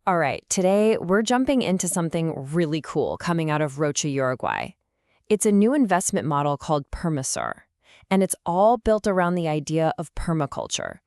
All right, today we're jumping into something really cool coming out of Rocha, Uruguay. It's a new investment model called Permasur, and it's all built around the idea of permaculture.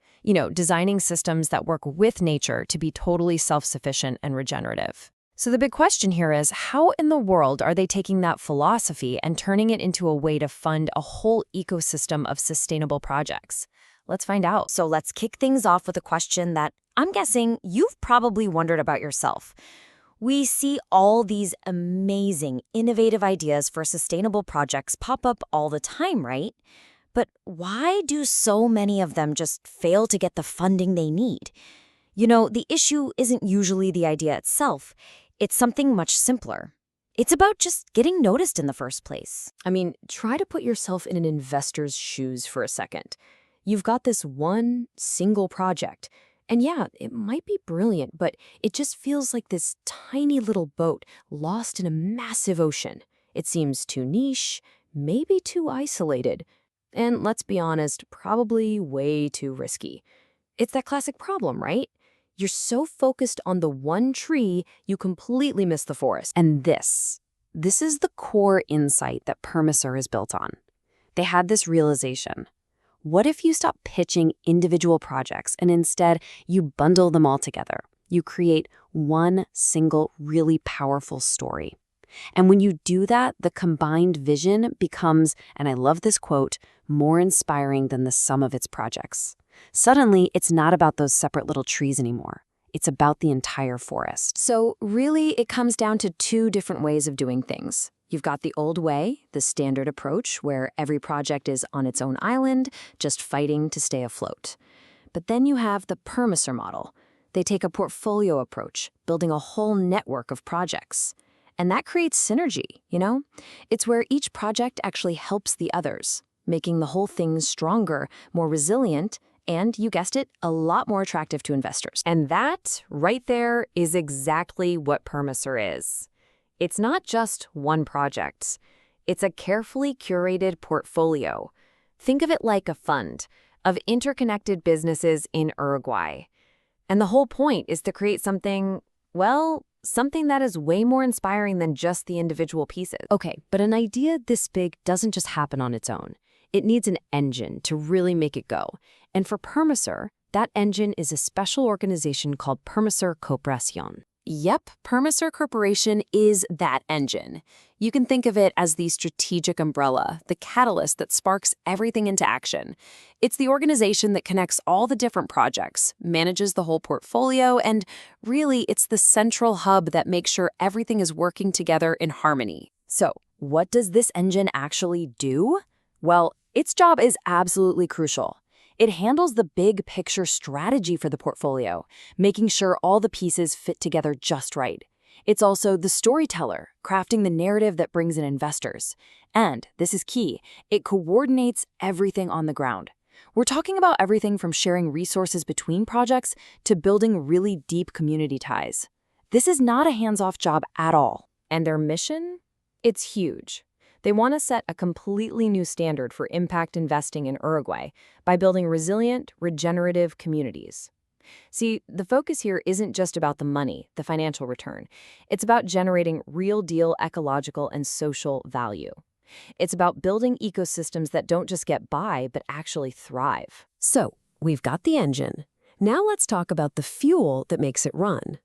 Designing systems that work with nature to be totally self-sufficient and regenerative. So the big question here is, how in the world are they taking that philosophy and turning it into a way to fund a whole ecosystem of sustainable projects? Let's find out. So let's kick things off with a question that I'm guessing you've probably wondered about yourself. We see all these amazing, innovative ideas for sustainable projects pop up all the time, right? But why do so many of them just fail to get the funding they need? The issue isn't usually the idea itself. It's something much simpler. It's about just getting noticed in the first place. I mean, try to put yourself in an investor's shoes for a second. You've got this one single project. And yeah, it might be brilliant, but it just feels like this tiny little boat lost in a massive ocean. It seems too niche, maybe too isolated. And let's be honest, probably way too risky. It's that classic problem, right? You're so focused on the one tree, you completely miss the forest. And this is the core insight that Permasur is built on. They had this realization. What if you stop pitching individual projects and instead you bundle them all together? You create one single, really powerful story. And when you do that, the combined vision becomes, and I love this quote, more inspiring than the sum of its projects. Suddenly, it's not about those separate little trees anymore. It's about the entire forest. So really, it comes down to two different ways of doing things. You've got the old way, the standard approach, where every project is on its own island, just fighting to stay afloat. But then you have the Permasur model. They take a portfolio approach, building a whole network of projects. And that creates synergy, It's where each project actually helps the others, making the whole thing stronger, more resilient, and, you guessed it, a lot more attractive to investors. And that, right there, is exactly what Permasur is. It's not just one project. It's a carefully curated portfolio. Think of it like a fund of interconnected businesses in Uruguay. And the whole point is to create something that is way more inspiring than just the individual pieces. Okay, but an idea this big doesn't just happen on its own. It needs an engine to really make it go. And for Permasur, that engine is a special organization called Permasur Cooperación. Yep, Permasur Corporation is that engine. You can think of it as the strategic umbrella, the catalyst that sparks everything into action. It's the organization that connects all the different projects, manages the whole portfolio, and really, it's the central hub that makes sure everything is working together in harmony. So, what does this engine actually do? Well, its job is absolutely crucial. It handles the big picture strategy for the portfolio, making sure all the pieces fit together just right. It's also the storyteller, crafting the narrative that brings in investors. And, this is key, it coordinates everything on the ground. We're talking about everything from sharing resources between projects to building really deep community ties. This is not a hands-off job at all. And their mission? It's huge. They want to set a completely new standard for impact investing in Uruguay by building resilient, regenerative communities. See, the focus here isn't just about the money, the financial return. It's about generating real-deal ecological and social value. It's about building ecosystems that don't just get by, but actually thrive. So, we've got the engine. Now let's talk about the fuel that makes it run.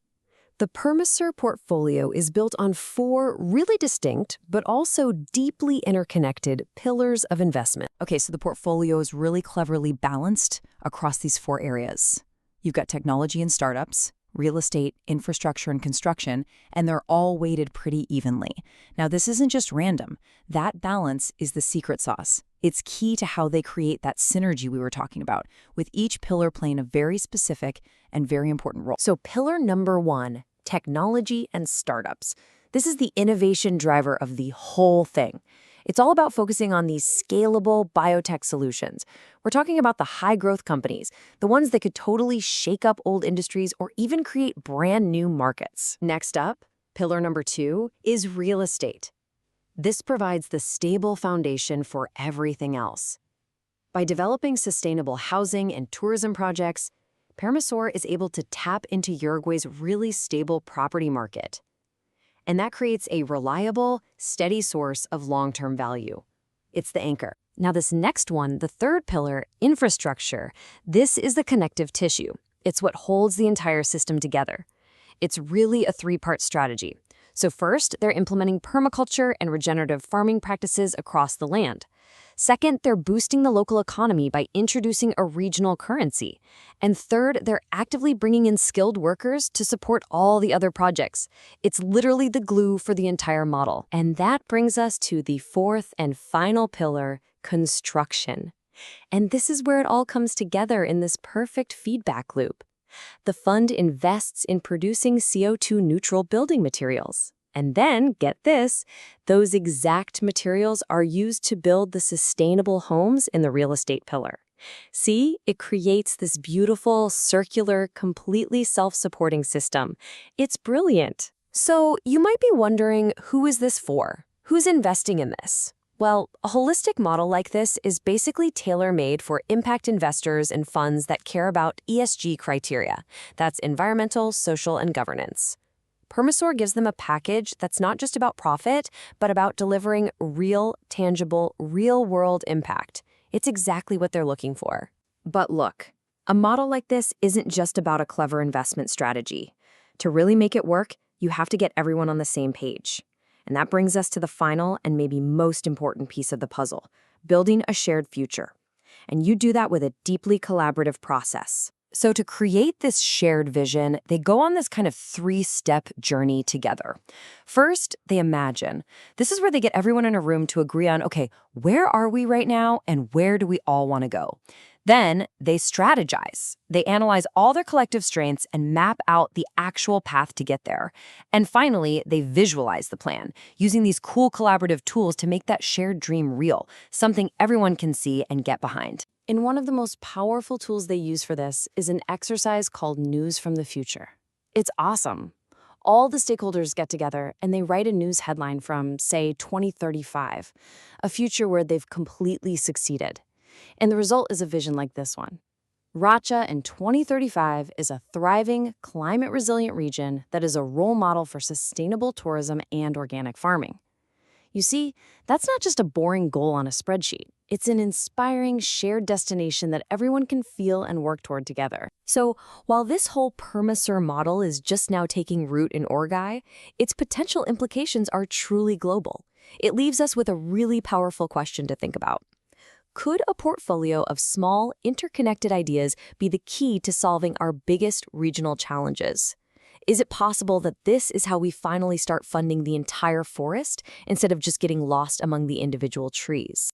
The Permasur portfolio is built on 4 really distinct, but also deeply interconnected pillars of investment. Okay, so the portfolio is really cleverly balanced across these 4 areas. You've got technology and startups, real estate, infrastructure, and construction, and they're all weighted pretty evenly. Now, this isn't just random. That balance is the secret sauce. It's key to how they create that synergy we were talking about, with each pillar playing a very specific and very important role. So pillar number 1, technology and startups. This is the innovation driver of the whole thing. It's all about focusing on these scalable biotech solutions. We're talking about the high-growth companies, the ones that could totally shake up old industries or even create brand new markets. Next up, pillar number 2 is real estate. This provides the stable foundation for everything else. By developing sustainable housing and tourism projects, Permasur is able to tap into Uruguay's really stable property market. And that creates a reliable, steady source of long-term value. It's the anchor. Now this next one, the third pillar, infrastructure, this is the connective tissue. It's what holds the entire system together. It's really a three-part strategy. So first, they're implementing permaculture and regenerative farming practices across the land. Second, they're boosting the local economy by introducing a regional currency. And third, they're actively bringing in skilled workers to support all the other projects. It's literally the glue for the entire model. And that brings us to the fourth and final pillar, construction. And this is where it all comes together in this perfect feedback loop. The fund invests in producing CO2-neutral building materials. And then, get this, those exact materials are used to build the sustainable homes in the real estate pillar. See, it creates this beautiful, circular, completely self-supporting system. It's brilliant. So you might be wondering, who is this for? Who's investing in this? Well, a holistic model like this is basically tailor-made for impact investors and funds that care about ESG criteria. That's environmental, social, and governance. Permasur gives them a package that's not just about profit, but about delivering real, tangible, real-world impact. It's exactly what they're looking for. But look, a model like this isn't just about a clever investment strategy. To really make it work, you have to get everyone on the same page. And that brings us to the final and maybe most important piece of the puzzle, building a shared future. And you do that with a deeply collaborative process. So to create this shared vision, they go on this kind of three-step journey together. First, they imagine. This is where they get everyone in a room to agree on, okay, where are we right now and where do we all want to go? Then they strategize. They analyze all their collective strengths and map out the actual path to get there. And finally, they visualize the plan, using these cool collaborative tools to make that shared dream real, something everyone can see and get behind. And one of the most powerful tools they use for this is an exercise called News from the Future. It's awesome. All the stakeholders get together and they write a news headline from, say, 2035, a future where they've completely succeeded. And the result is a vision like this one. Rocha in 2035 is a thriving, climate-resilient region that is a role model for sustainable tourism and organic farming. You see, that's not just a boring goal on a spreadsheet. It's an inspiring, shared destination that everyone can feel and work toward together. So, while this whole Permasur model is just now taking root in Uruguay, its potential implications are truly global. It leaves us with a really powerful question to think about. Could a portfolio of small, interconnected ideas be the key to solving our biggest regional challenges? Is it possible that this is how we finally start funding the entire forest instead of just getting lost among the individual trees?